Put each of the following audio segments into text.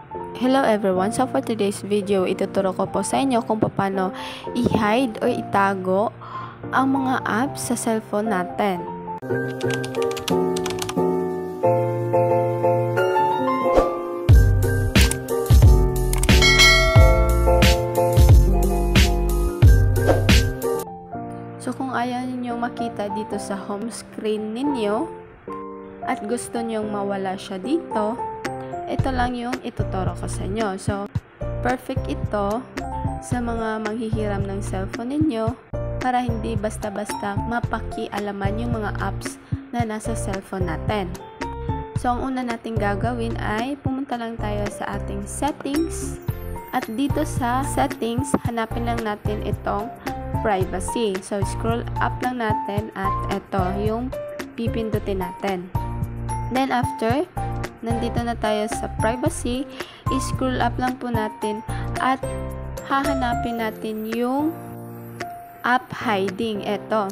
Hello everyone! So for today's video, ituturo ko po sa inyo kung paano i-hide o itago ang mga apps sa cellphone natin. So kung ayaw niyo makita dito sa home screen ninyo at gusto niyong mawala siya dito, ito lang yung ituturo ko sa inyo. So, perfect ito sa mga manghihiram ng cellphone ninyo para hindi basta-basta mapakialaman yung mga apps na nasa cellphone natin. So, ang una nating gagawin ay pumunta lang tayo sa ating settings. At dito sa settings, hanapin lang natin itong privacy. So, scroll up lang natin at ito yung pipindutin natin. Then, after nandito na tayo sa privacy, i-scroll up lang po natin at hahanapin natin yung app hiding. Ito.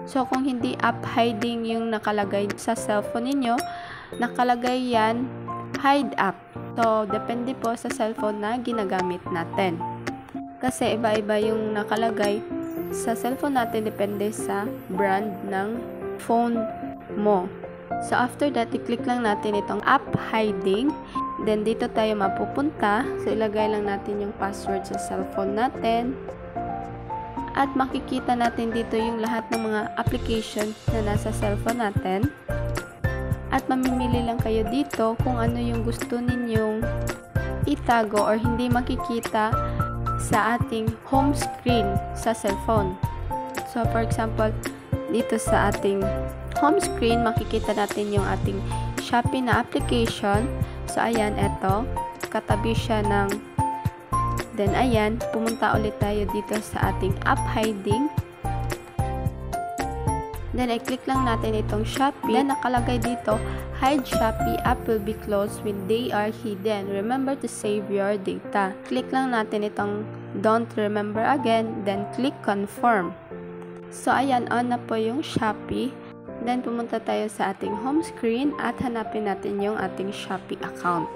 So, kung hindi app hiding yung nakalagay sa cellphone ninyo, nakalagay yan hide app. So, depende po sa cellphone na ginagamit natin. Kasi iba-iba yung nakalagay sa cellphone natin, depende sa brand ng phone mo. So, after that, i-click lang natin itong app hiding. Then, dito tayo mapupunta. So, ilagay lang natin yung password sa cellphone natin. At makikita natin dito yung lahat ng mga application na nasa cellphone natin. At mamimili lang kayo dito kung ano yung gusto ninyong itago or hindi makikita sa ating home screen sa cellphone. So, for example, dito sa ating home screen, makikita natin yung ating Shopee na application. So, ayan, eto. Katabi siya ng then, ayan, pumunta ulit tayo dito sa ating app hiding. Then, i-click lang natin itong Shopee. Then, nakalagay dito, hide Shopee app will be closed when they are hidden. Remember to save your data. Click lang natin itong don't remember again. Then, click confirm. So, ayan, on na po yung Shopee. Then, pumunta tayo sa ating home screen at hanapin natin yung ating Shopee account.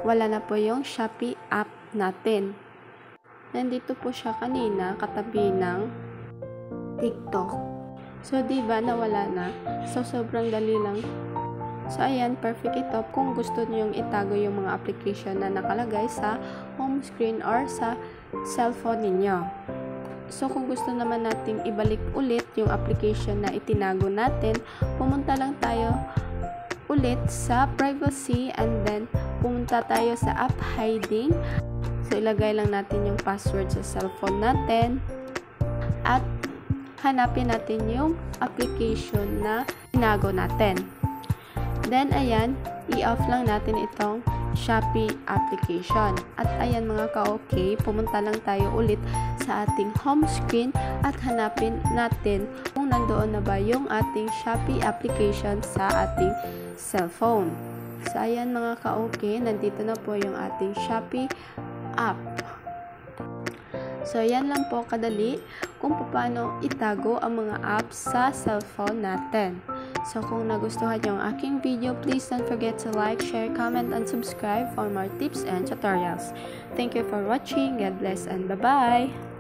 Wala na po yung Shopee app natin. Nandito po siya kanina, katabi ng TikTok. So, diba, nawala na. So, sobrang dali lang. So, ayan, perfect ito kung gusto nyo itago yung mga application na nakalagay sa home screen or sa cellphone ninyo. So, kung gusto naman nating ibalik ulit yung application na itinago natin, pumunta lang tayo ulit sa privacy and then pumunta tayo sa app hiding. So, ilagay lang natin yung password sa cellphone natin at hanapin natin yung application na tinago natin. Then, ayan, i-off lang natin itong Shopee application. At ayan mga ka-okay, pumunta lang tayo ulit sa ating home screen at hanapin natin kung nandoon na ba yung ating Shopee application sa ating cellphone. So, ayan mga ka-okay, nandito na po yung ating Shopee app. So, yan lang po kadali kung paano itago ang mga apps sa cellphone natin. So, kung nagustuhan nyo ang aking video, please don't forget to like, share, comment, and subscribe for more tips and tutorials. Thank you for watching. God bless and bye-bye!